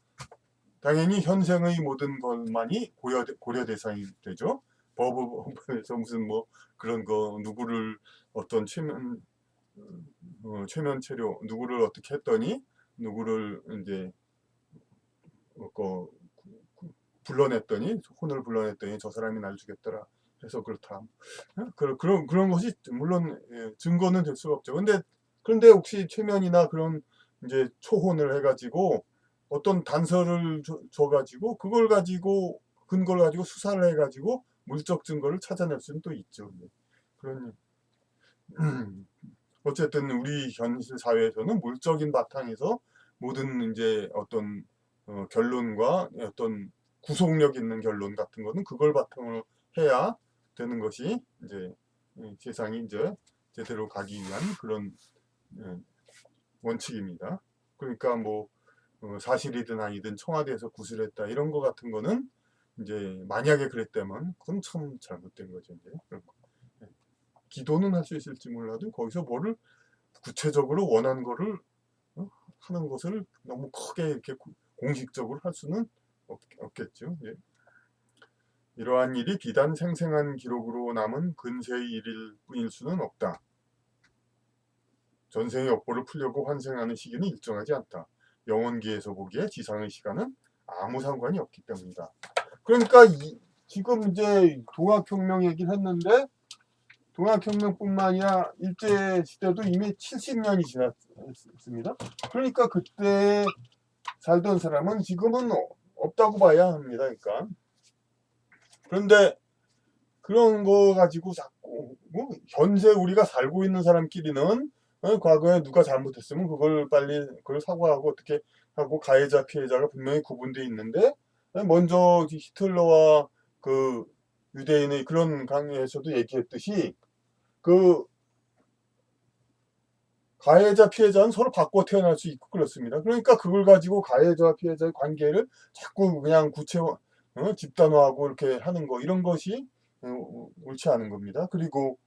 당연히 현생의 모든 것만이 고려 대상이 되죠. 법에서 무슨 뭐 그런 거 누구를 어떤 최면 체료 누구를 어떻게 했더니 누구를 이제 불러냈더니 혼을 불러냈더니 저 사람이 날 죽였더라 해서 그렇다. 그런 것이 물론 증거는 될 수가 없죠. 그런데 혹시 최면이나 그런 이제 초혼을 해가지고 어떤 단서를 줘가지고 그걸 가지고 근거를 가지고 수사를 해가지고 물적 증거를 찾아낼 수는 또 있죠. 그런 어쨌든 우리 현실 사회에서는 물적인 바탕에서 모든 이제 어떤 결론과 어떤 구속력 있는 결론 같은 거는 그걸 바탕으로 해야 되는 것이 이제 세상이 이제 제대로 가기 위한 그런 원칙입니다. 그러니까 뭐 사실이든 아니든 청와대에서 구술했다 이런 거 같은 거는 이제 만약에 그랬다면 그건 참 잘못된 거죠. 이제 그런 거. 기도는 할 수 있을지 몰라도 거기서 뭐를 구체적으로 원한 거를 하는 것을 너무 크게 이렇게 공식적으로 할 수는 없겠죠. 예. 이러한 일이 비단 생생한 기록으로 남은 근세의 일일 뿐일 수는 없다. 전생의 업보를 풀려고 환생하는 시기는 일정하지 않다. 영원기에서 보기에 지상의 시간은 아무 상관이 없기 때문이다. 그러니까 지금 이제 동학혁명 얘기를 했는데 동학혁명뿐만 아니라 일제시대도 이미 70년이 지났습니다. 그러니까 그때 살던 사람은 지금은 없다고 봐야 합니다. 그러니까 그런데 그런 거 가지고 자꾸 현재 우리가 살고 있는 사람끼리는 과거에 누가 잘못했으면 그걸 빨리 그걸 사과하고 어떻게 하고 가해자 피해자가 분명히 구분되어 있는데 먼저 히틀러와 그 유대인의 그런 강의에서도 얘기했듯이 그 가해자 피해자는 서로 바꿔 태어날 수 있고 그렇습니다. 그러니까 그걸 가지고 가해자와 피해자의 관계를 자꾸 그냥 집단화하고 이렇게 하는 거 이런 것이 옳지 않은 겁니다. 그리고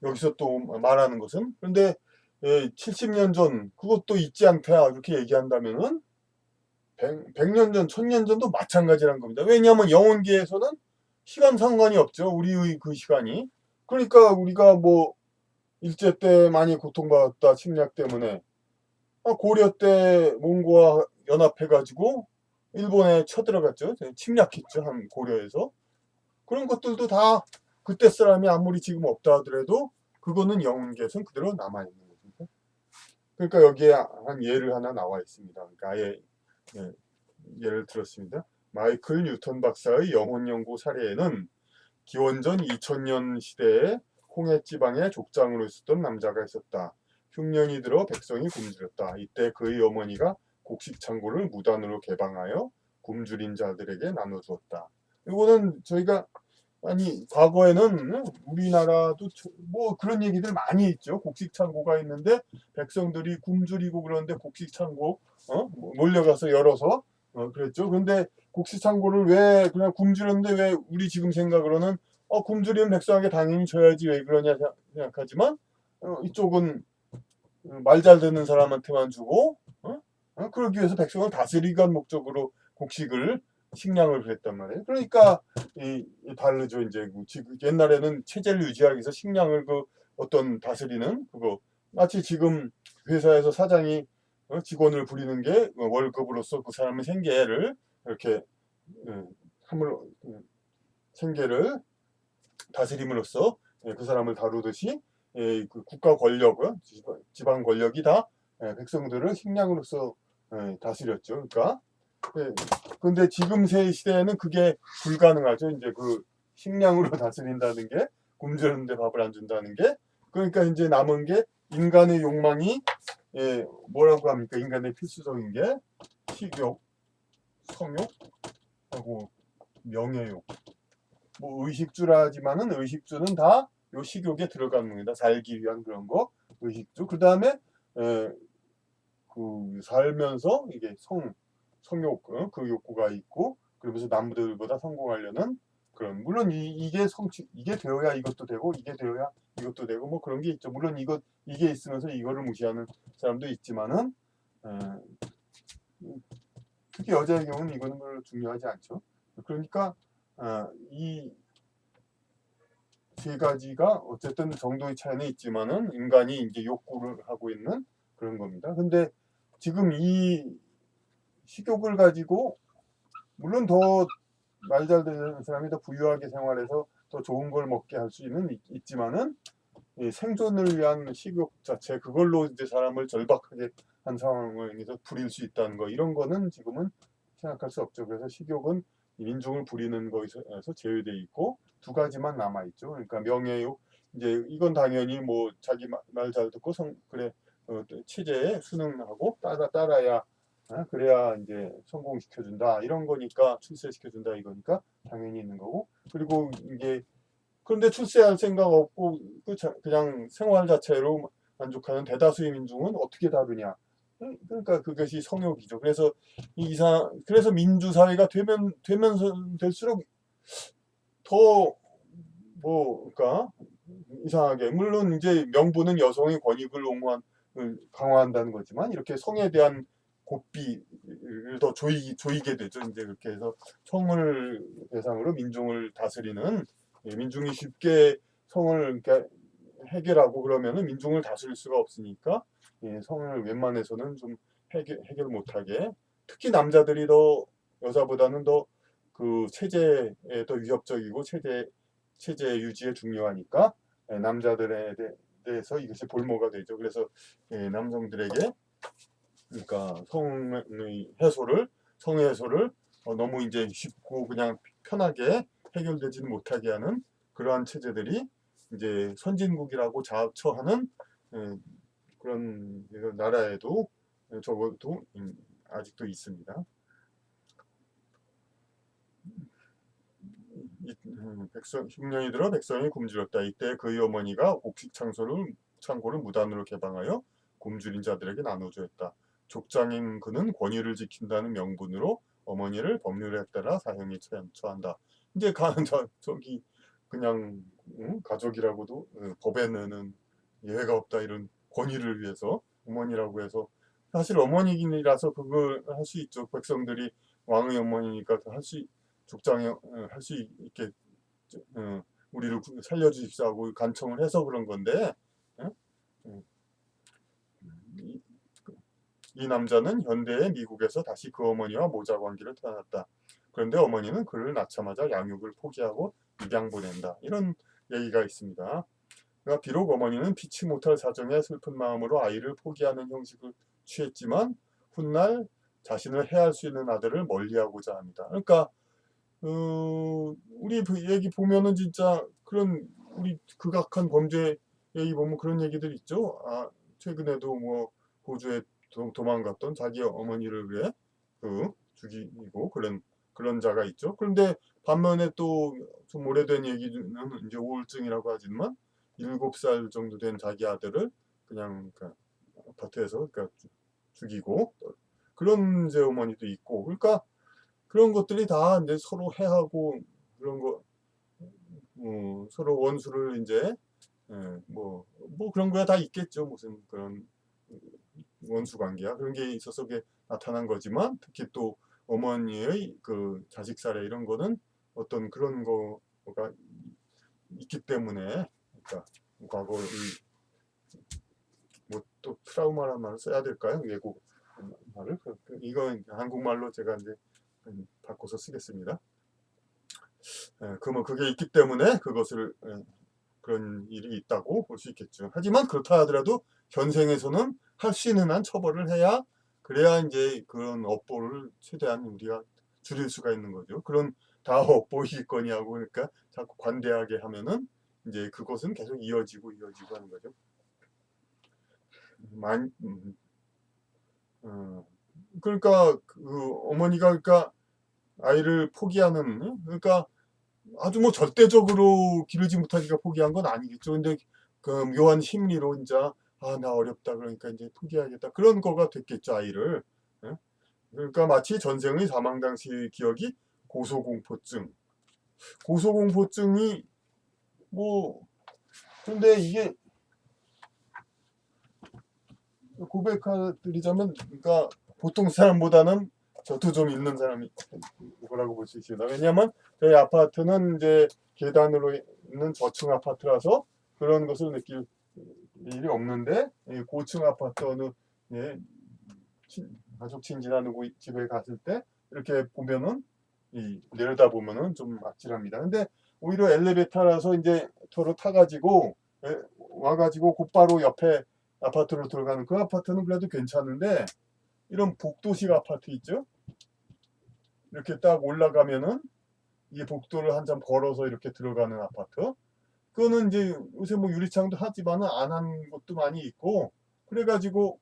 여기서 또 말하는 것은 그런데 70년 전 그것도 잊지 않다 이렇게 얘기한다면은 100년 전, 1000년 전도 마찬가지라는 겁니다. 왜냐하면 영혼계에서는 시간 상관이 없죠. 우리의 그 시간이. 그러니까 우리가 뭐 일제 때 많이 고통받았다 침략 때문에 고려 때 몽고와 연합해가지고 일본에 쳐들어갔죠. 침략했죠. 한 고려에서. 그런 것들도 다 그때 사람이 아무리 지금 없다 하더라도 그거는 영계에서는 그대로 남아있는 거죠. 그러니까 여기에 한 예를 하나 나와 있습니다. 그러니까 아예 예를 들었습니다. 마이클 뉴턴 박사의 영혼 연구 사례에는 기원전 2000년 시대에 홍해 지방에 족장으로 있었던 남자가 있었다. 흉년이 들어 백성이 굶주렸다. 이때 그의 어머니가 곡식 창고를 무단으로 개방하여 굶주린 자들에게 나눠주었다. 이거는 저희가 과거에는 우리나라도 뭐 그런 얘기들 많이 있죠. 곡식 창고가 있는데 백성들이 굶주리고 그러는데 곡식 창고 몰려가서 열어서 그랬죠. 근데 곡식 창고를 왜 그냥 굶주렸는데 왜 우리 지금 생각으로는 굶주린 백성에게 당연히 줘야지 왜 그러냐 생각하지만 이쪽은 말 잘 듣는 사람한테만 주고 그러기 위해서 백성을 다스리기 위한 목적으로 곡식을 식량을 그랬단 말이에요. 그러니까 이 다르죠. 이제 지금 옛날에는 체제를 유지하기 위해서 식량을 그 어떤 다스리는 그거 마치 지금 회사에서 사장이 직원을 부리는 게 월급으로서 그 사람의 생계를 이렇게 함을 생계를 다스림으로써 그 사람을 다루듯이 그 국가 권력, 지방 권력이 다 백성들을 식량으로서 다스렸죠. 그러니까 근데 지금 시대에는 그게 불가능하죠. 이제 그 식량으로 다스린다는 게 굶주렸는데 밥을 안 준다는 게 그러니까 이제 남은 게 인간의 욕망이 뭐라고 합니까? 인간의 필수적인 게 식욕, 성욕하고 명예욕. 뭐 의식주라지만은 의식주는 다 요 식욕에 들어가는 겁니다. 살기 위한 그런 거 의식주. 그 다음에 그 살면서 이게 성욕 그 욕구가 있고 그러면서 남들보다 성공하려는 그런 물론 이게 성취 이게 되어야 이것도 되고 이게 되어야 이것도 되고 뭐 그런 게 있죠. 물론 이게 있으면서 이거를 무시하는 사람도 있지만은 특히 여자의 경우는 이거는 별로 중요하지 않죠. 그러니까 이 세 가지가 어쨌든 정도의 차이는 있지만은 인간이 이제 욕구를 하고 있는 그런 겁니다. 근데 지금 이 식욕을 가지고 물론 더 말 잘 되는 사람이 더 부유하게 생활해서 더 좋은 걸 먹게 할 수는 있지만은 이 생존을 위한 식욕 자체 그걸로 이제 사람을 절박하게 한 상황에서 부릴 수 있다는 거 이런 거는 지금은 생각할 수 없죠. 그래서 식욕은 민중을 부리는 거에서 제외돼 있고 두 가지만 남아 있죠. 그러니까 명예욕 이제 이건 당연히 뭐 자기 말 잘 듣고 그래 체제에 순응하고 따라야 그래야 이제 성공시켜준다 이런 거니까 출세시켜준다 이거니까 당연히 있는 거고 그리고 이게 그런데 출세할 생각 없고 그냥 생활 자체로 만족하는 대다수의 민중은 어떻게 다루냐? 그러니까 그것이 성욕이죠. 그래서 그래서 민주사회가 되면서 될수록 더 그러니까 이상하게 물론 이제 명분은 여성의 권익을 강화한다는 거지만 이렇게 성에 대한 고삐를 더 조이게 되죠. 이제 그렇게 해서 성을 대상으로 민중을 다스리는 민중이 쉽게 성을 해결하고 그러면은 민중을 다스릴 수가 없으니까 성을 웬만해서는 좀 해결 못하게 특히 남자들이 더 여자보다는 더 그 체제에 더 위협적이고 체제 유지에 중요하니까 남자들에 대해서 이것이 볼모가 되죠. 그래서 남성들에게 그러니까 성의 해소를 너무 이제 쉽고 그냥 편하게 해결되지는 못하게 하는 그러한 체제들이 이제 선진국이라고 자처하는 그런 나라에도 적어도 아직도 있습니다. 흉년이 들어 백성이 굶주렸다. 이때 그의 어머니가 옥식 창고를 무단으로 개방하여 굶주린 자들에게 나눠주었다. 족장인 그는 권위를 지킨다는 명분으로 어머니를 법률에 따라 사형에 처한다. 이제 저기 그냥 가족이라고도 법에는 예외가 없다 이런 권위를 위해서 어머니라고 해서 사실 어머니라서 그걸 할 수 있죠. 백성들이 왕의 어머니니까 족장에 할 수 있게 우리를 살려주십시오 하고 간청을 해서 그런 건데 이, 이 남자는 현대의 미국에서 다시 그 어머니와 모자 관계를 태어났다. 그런데 어머니는 그를 낳자마자 양육을 포기하고 입양 보낸다. 이런 얘기가 있습니다. 그러니까 비록 어머니는 피치 못할 사정에 슬픈 마음으로 아이를 포기하는 형식을 취했지만 훗날 자신을 해할 수 있는 아들을 멀리하고자 합니다. 그러니까 우리 얘기 보면은 진짜 그런 우리 극악한 범죄 얘기 보면 그런 얘기들 있죠. 최근에도 뭐 호주에 도망갔던 자기 어머니를 위해 죽이고 그런 자가 있죠. 그런데 반면에 또 좀 오래된 얘기는 이제 우울증이라고 하지만 7살 정도 된 자기 아들을 그냥 아파트에서 죽이고 그런 제 어머니도 있고 그러니까 그런 것들이 다 이제 서로 해하고 그런 거 서로 원수를 이제 뭐 그런 거야 다 있겠죠. 무슨 그런 원수 관계야 그런 게 있어서 그게 나타난 거지만 특히 또 어머니의 그 자식 살해 이런 거는 어떤 그런 거가 있기 때문에, 그러니까 과거 뭐 또 트라우마라는 말을 써야 될까요? 외국 말을 이건 한국말로 제가 이제 바꿔서 쓰겠습니다. 그러면 그게 있기 때문에 그것을 그런 일이 있다고 볼 수 있겠죠. 하지만 그렇다 하더라도 현생에서는 할 수 있는 한 처벌을 해야, 그래야 이제 그런 업보를 최대한 우리가 줄일 수가 있는 거죠. 그런 다 업보이겠거니하고, 그러니까 자꾸 관대하게 하면은 이제 그것은 계속 이어지고 하는 거죠. 만, 그러니까 그 어머니가 그러니까 아이를 포기하는, 그러니까 아주 뭐 절대적으로 기르지 못하니까 포기한 건 아니겠죠. 근데 그 묘한 심리로 이제 나 어렵다 그러니까 이제 포기하겠다 그런 거가 됐겠죠, 아이를. 예? 그러니까 마치 전생의 사망 당시 기억이 고소공포증. 고소공포증이 뭐, 근데 이게 고백드리자면, 그러니까 보통 사람보다는 저도 좀 있는 사람이 이거라고 볼 수 있습니다. 왜냐하면 저희 아파트는 이제 계단으로 있는 저층 아파트라서 그런 것을 느낄 일이 없는데, 고층 아파트 어느 예, 가족 친지나 누구 집에 갔을 때 이렇게 보면은 내려다 보면은 좀 아찔합니다. 근데 오히려 엘리베이터라서 이제 저로 타가지고 와가지고 곧바로 옆에 아파트로 들어가는 그 아파트는 그래도 괜찮은데, 이런 복도식 아파트 있죠? 이렇게 딱 올라가면은 이 복도를 한참 걸어서 이렇게 들어가는 아파트. 그거는 이제 요새 뭐 유리창도 하지만은 안 한 곳도 많이 있고 그래가지고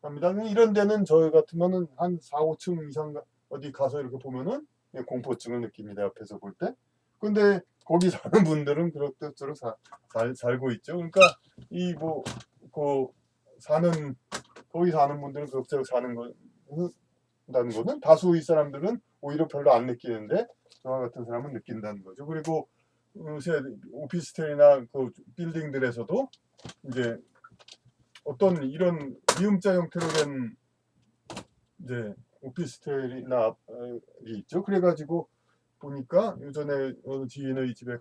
합니다. 이런 데는 저희 같으면은 한 4, 5층 이상 어디 가서 이렇게 보면은 공포증을 느낍니다. 옆에서 볼 때. 근데 거기 사는 분들은 그렇듯저렇 살고 있죠. 그러니까 이 뭐 그 사는 거기 사는 분들은 그럭저럭 사는 다는 거는 다수의 사람들은 오히려 별로 안 느끼는데 저와 같은 사람은 느낀다는 거죠. 그리고 요새 오피스텔이나 그 빌딩들에서도 이제 어떤 이런 미음자 형태로 된 이제 오피스텔이나 있죠. 그래가지고 보니까 예전에 어느 지인의 집에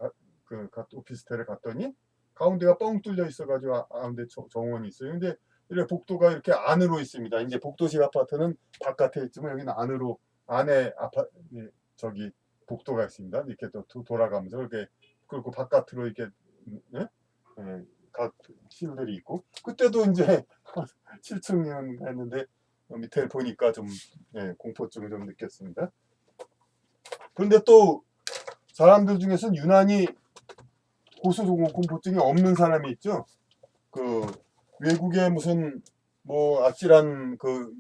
오피스텔에 갔더니 가운데가 뻥 뚫려 있어가지고 가운데 정원이 있어요. 근데 이렇게 복도가 이렇게 안으로 있습니다. 이제 복도식 아파트는 바깥에 있지만 여기는 안으로, 안에 저기 복도가 있습니다. 이렇게 또 돌아가면서 이렇게, 그리고 바깥으로 이렇게 예? 각 실들이 있고, 그때도 이제 7층이었는가 했는데 밑에 보니까 좀 공포증을 좀 느꼈습니다. 그런데 또 사람들 중에서는 유난히 고소공포증이 없는 사람이 있죠. 그 외국에 무슨 뭐 아찔한 그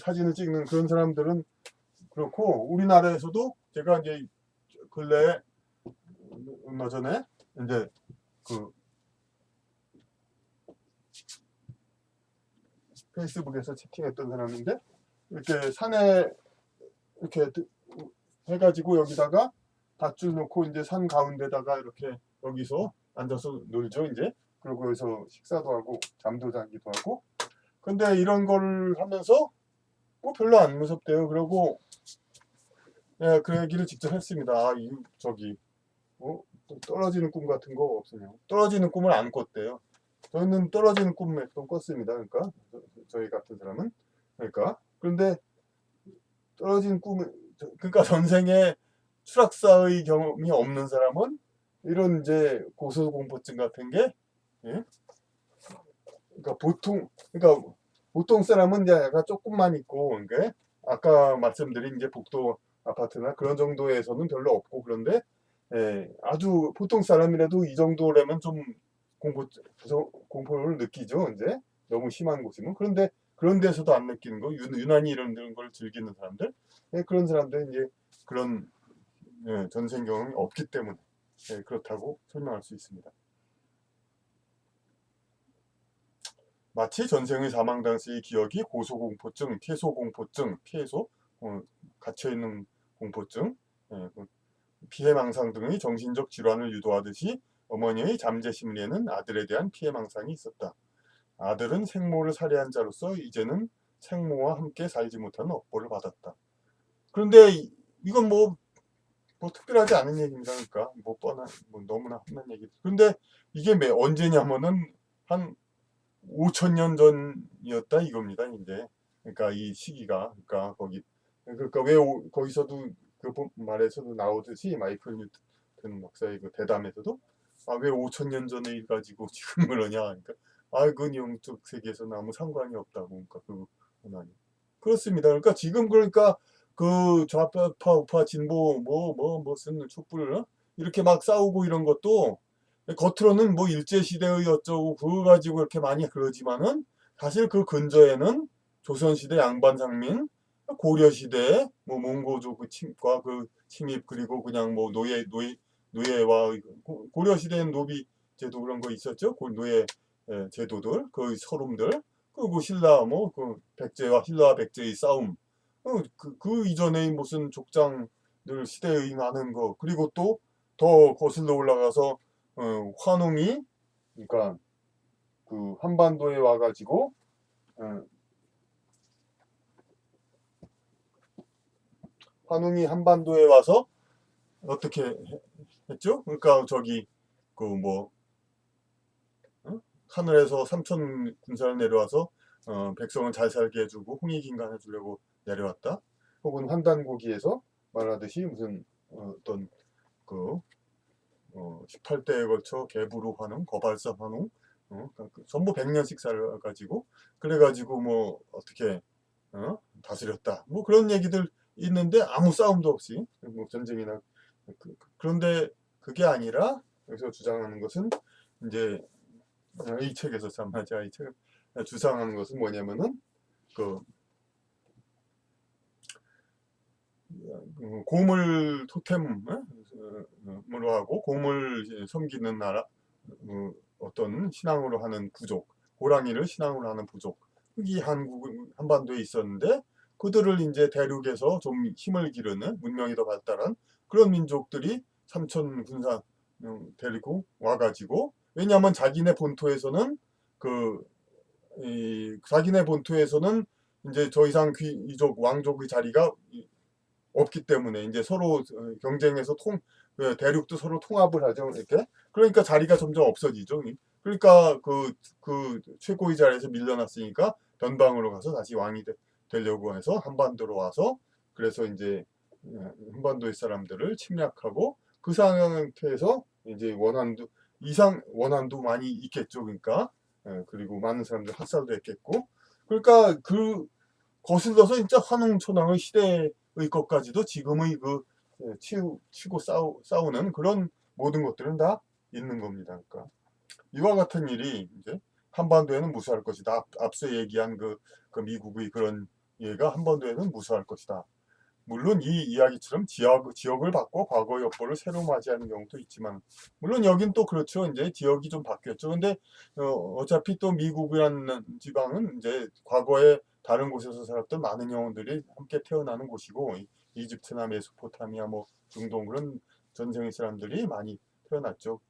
사진을 찍는 그런 사람들은 그렇고, 우리나라에서도 제가 이제 근래 얼마 전에 이제 그 페이스북에서 채팅했던 사람인데, 이렇게 산에 이렇게 해가지고 여기다가 밧줄 놓고 이제 산 가운데다가 이렇게 여기서 앉아서 놀죠 이제. 그리고 여기서 식사도 하고 잠도 자기도 하고. 근데 이런 걸 하면서 뭐 별로 안 무섭대요. 그러고 그 얘기를 직접 했습니다. 저기 떨어지는 꿈 같은 거 없으냐. 떨어지는 꿈을 안 꿨대요. 저는 떨어지는 꿈 몇 번 꿨습니다. 그러니까 저희 같은 사람은, 그러니까 그런데 떨어진 꿈을, 그러니까 전생에 추락사의 경험이 없는 사람은 이런 이제 고소공포증 같은 게 예? 그러니까 보통 사람은 이제 약간 조금만 있고, 그러니까 아까 말씀드린 이제 복도 아파트나 그런 정도에서는 별로 없고, 그런데 아주 보통 사람이라도 이 정도라면 좀 공포를 느끼죠. 이제 너무 심한 곳이면. 그런데 그런 데서도 안 느끼는 거, 유난히 이런 걸 즐기는 사람들, 그런 사람들은 이제 그런 전생 경험이 없기 때문에 그렇다고 설명할 수 있습니다. 마치 전생의 사망 당시의 기억이 고소공포증, 퇴소공포증, 피해소, 갇혀있는 공포증, 피해망상 등의 정신적 질환을 유도하듯이 어머니의 잠재 심리에는 아들에 대한 피해망상이 있었다. 아들은 생모를 살해한 자로서 이제는 생모와 함께 살지 못하는 업보를 받았다. 그런데 이건 뭐 특별하지 않은 얘기입니다. 그러니까 뭐 뻔한 뭐 너무나 흔한 얘기. 그런데 이게 언제냐면은 한 5천 년 전이었다 이겁니다. 이제 그러니까 이 시기가 그러니까 그러니까 왜 거기서도 그 말에서도 나오듯이 마이클 뉴턴 박사의 그 대담에서도 왜 5천 년 전의 일 가지고 지금 그러냐 그러니까 그건 영적 세계에서는 아무 상관이 없다고 그러니까 그건 그렇습니다. 그러니까 지금 그러니까 그 좌파 우파 진보 무슨 촛불 이렇게 막 싸우고 이런 것도 겉으로는 뭐 일제시대의 어쩌고 그거 가지고 이렇게 많이 그러지만은 사실 그 근저에는 조선시대 양반상민, 고려시대 뭐 몽고족 침과 그 침입 그리고 그냥 뭐 노예와 고려시대엔 노비 제도 그런 거 있었죠. 노예 제도들 그 서름들 그리고 신라 뭐 그 백제와 신라와 백제의 싸움 그 이전에 무슨 족장들 시대에 많은 거 그리고 또 더 거슬러 올라가서 환웅이 그러니까 그 한반도에 와가지고 어, 환웅이 한반도에 와서 어떻게 했죠? 그러니까 저기 그 뭐 하늘에서 삼천 군사를 내려와서 백성을 잘 살게 해주고 홍익인간 해주려고 내려왔다. 혹은 환단고기에서 말하듯이 무슨 어떤 그 18대에 걸쳐 개부로 환웅, 거발사 환웅, 전부 100년씩 살아가지고 그래가지고 뭐 어떻게 다스렸다. 뭐 그런 얘기들 있는데 아무 싸움도 없이 뭐 전쟁이나 그런데 그게 아니라 여기서 주장하는 것은 이제 이 책에서 참 맞아 이 책 주장하는 것은 뭐냐면은 그 고물 토템으로 하고 고물 섬기는 나라 어떤 신앙으로 하는 부족 호랑이를 신앙으로 하는 부족 이 한반도에 있었는데 그들을 이제 대륙에서 좀 힘을 기르는 문명이 더 발달한 그런 민족들이 삼천 군사 데리고 와가지고 왜냐하면 자기네 본토에서는 그 자기네 본토에서는 이제 더 이상 귀족 왕족의 자리가 없기 때문에 이제 서로 경쟁해서 대륙도 서로 통합을 하죠. 이렇게. 그러니까 자리가 점점 없어지죠. 그러니까 그 최고의 자리에서 밀려났으니까 변방으로 가서 다시 왕이 되려고 해서 한반도로 와서 그래서 이제 한반도의 사람들을 침략하고 그 상태에서 이제 원한도 많이 있겠죠. 그러니까 그리고 많은 사람들 학살도 했겠고 그러니까 그 거슬러서 진짜 환웅천황의 시대의 것까지도 지금의 치고 싸우는 그런 모든 것들은 다 있는 겁니다. 그러니까 이와 같은 일이 이제 한반도에는 무수할 것이다. 앞서 얘기한 그 미국의 그런 예가 한반도에는 무수할 것이다. 물론 이 이야기처럼 지역을 바꿔 과거 여포를 새로 맞이하는 경우도 있지만 물론 여긴 또 그렇죠. 이제 지역이 좀 바뀌었죠. 근데 어차피 또 미국이라는 지방은 이제 과거에 다른 곳에서 살았던 많은 영혼들이 함께 태어나는 곳이고 이집트나 메소포타미아 뭐 중동 그런 전생의 사람들이 많이 태어났죠.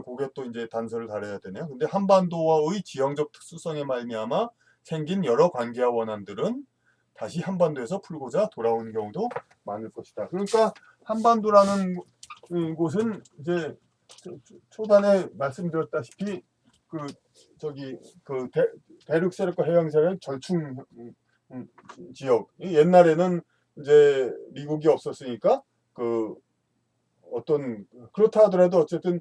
그게 또 이제 단서를 달아야 되네요. 근데 한반도와의 지형적 특수성에 말미암아 생긴 여러 관계와 원한들은 다시 한반도에서 풀고자 돌아오는 경우도 많을 것이다. 그러니까 한반도라는 곳은 이제 초반에 말씀드렸다시피 그 저기 그 대륙 세력과 해양 세력 절충 지역. 옛날에는 이제 미국이 없었으니까 그 어떤 그렇다 하더라도 어쨌든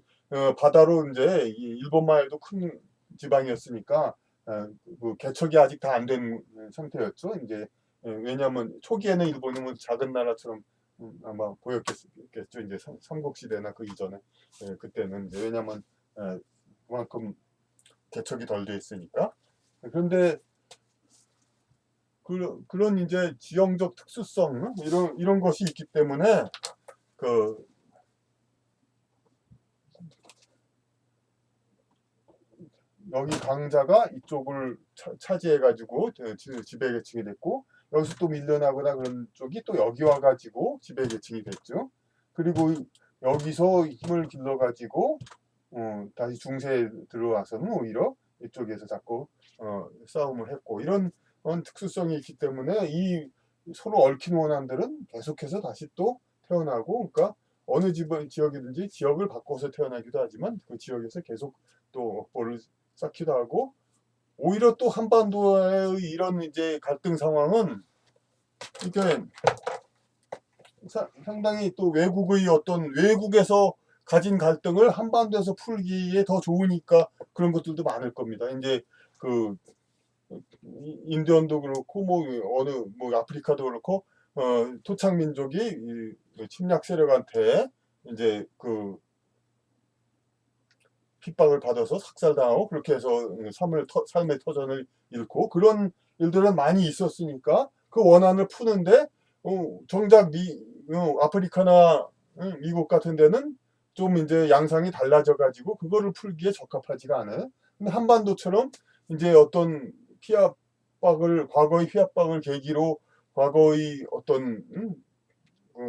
바다로 이제 일본만 해도 큰 지방이었으니까 그 개척이 아직 다 안 된 상태였죠. 이제 왜냐하면 초기에는 일본이 뭐 작은 나라처럼 아마 보였겠죠. 이제 삼국 시대나 그 이전에 그때는 이제 왜냐하면 그만큼 개척이 덜 돼 있으니까. 그런데 그런 이제 지형적 특수성 이런 것이 있기 때문에 그 여기 강자가 이쪽을 차지해가지고 지배계층이 됐고 여기서 또 밀려나거나 그런 쪽이 또 여기 와가지고 지배계층이 됐죠. 그리고 여기서 힘을 길러가지고 다시 중세에 들어와서는 오히려 이쪽에서 자꾸 싸움을 했고 이런 특수성이 있기 때문에 이 서로 얽힌 원한들은 계속해서 다시 또 태어나고, 그러니까 어느 지역이든지 지역을 바꿔서 태어나기도 하지만 그 지역에서 계속 또 업보를 쌓기도 하고, 오히려 또 한반도의 이런 이제 갈등 상황은 이게 상당히 또 외국의 어떤 외국에서 가진 갈등을 한반도에서 풀기에 더 좋으니까 그런 것들도 많을 겁니다. 이제 그 인디언도 그렇고 뭐 어느 뭐 아프리카도 그렇고 토착 민족이 침략 세력한테 이제 그 핍박을 받아서 삭살당하고 그렇게 해서 삶의 터전을 잃고 그런 일들은 많이 있었으니까 그 원한을 푸는데 정작 아프리카나 미국 같은 데는 좀 이제 양상이 달라져 가지고 그거를 풀기에 적합하지가 않아요. 근데 한반도처럼 이제 어떤 과거의 피압박을 계기로 과거의 어떤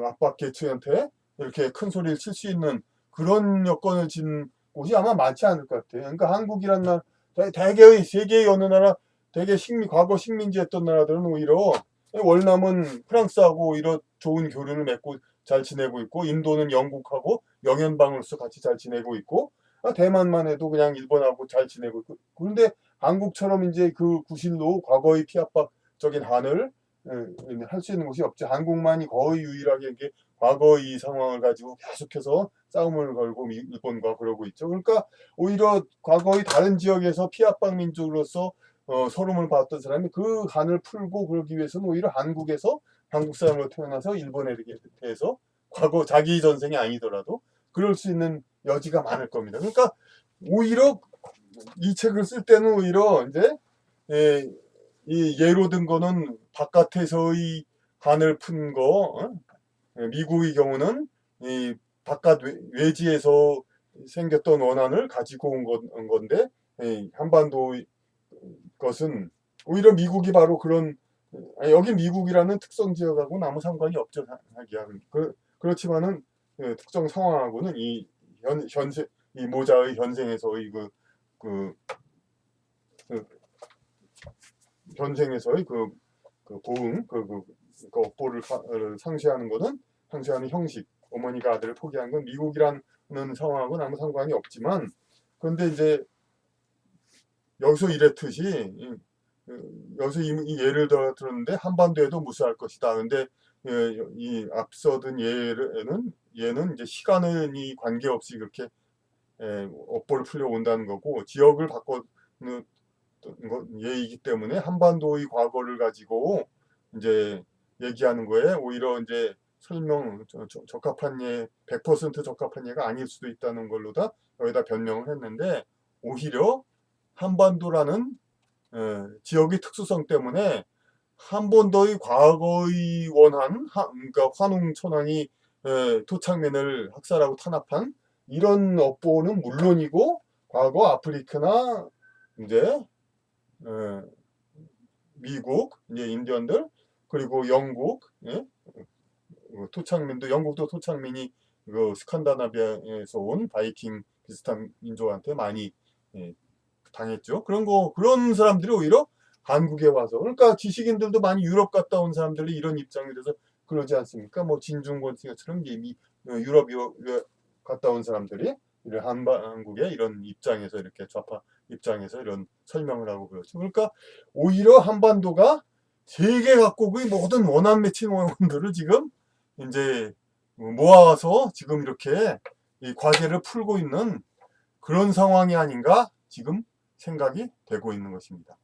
압박 계층한테 이렇게 큰 소리를 칠 수 있는 그런 여건을 진 곳이 아마 많지 않을 것 같아요. 그러니까 한국이란 나라, 대개의 세계의 어느 나라, 대개 과거 식민지였던 나라들은 오히려 월남은 프랑스하고 오히려 좋은 교류를 맺고 잘 지내고 있고, 인도는 영국하고 영연방으로서 같이 잘 지내고 있고, 대만만 해도 그냥 일본하고 잘 지내고 있고. 그런데 한국처럼 이제 그 구실로 과거의 피압박적인 한을 할 수 있는 곳이 없죠. 한국만이 거의 유일하게 이게 과거 이 상황을 가지고 계속해서 싸움을 걸고 일본과 그러고 있죠. 그러니까 오히려 과거의 다른 지역에서 피압박 민족으로서 서름을 받았던 사람이 그 한을 풀고 그러기 위해서는 오히려 한국에서 한국 사람으로 태어나서 일본에 대해서 과거 자기 전생이 아니더라도 그럴 수 있는 여지가 많을 겁니다. 그러니까 오히려 이 책을 쓸 때는 오히려 이제 이 예로 든 거는 바깥에서의 한을 푼 거, 미국의 경우는 이 바깥 외지에서 생겼던 원한을 가지고 온 건데, 한반도 것은 오히려 미국이 바로 그런, 여기 미국이라는 특성 지역하고는 아무 상관이 없죠, 하기야. 그렇지만은 특정 상황하고는 이 모자의 현생에서의 그, 그 현생에서의 그 고응, 그 업보를 상쇄하는 것은 상쇄하는 형식. 어머니가 아들을 포기한 건 미국이라는 상황하고는 아무 상관이 없지만, 그런데 이제 여기서 이랬듯이 여기서 이 예를 들었는데 한반도에도 무수할 것이다. 근데 이 앞서든 얘는 이제 시간은 이 관계없이 그렇게 업보를 풀려 온다는 거고, 지역을 바꿔는 예이기 때문에 한반도의 과거를 가지고 이제 얘기하는 거에 오히려 이제 적합한 100% 적합한 예가 아닐 수도 있다는 걸로다 여기다 변명을 했는데, 오히려 한반도라는 지역의 특수성 때문에 한반도의 과거의 그러니까 환웅천황이 토착민을 학살하고 탄압한 이런 업보는 물론이고, 과거 아프리카나 이제 미국, 이제 인디언들, 그리고 영국, 영국도 토착민이 그 스칸다나비아에서 온 바이킹 비슷한 민족한테 많이 당했죠. 그런 사람들이 오히려 한국에 와서, 그러니까 지식인들도 많이 유럽 갔다 온 사람들이 이런 입장이 돼서 그러지 않습니까? 뭐 진중권 씨처럼 유럽 갔다 온 사람들이 한국의 이런 입장에서 이렇게 좌파 입장에서 이런 설명을 하고 그렇죠. 그러니까 오히려 한반도가 세계 각국의 모든 원한 맺힌 원들을 지금 이제 모아서 지금 이렇게 이 과제를 풀고 있는 그런 상황이 아닌가 지금 생각이 되고 있는 것입니다.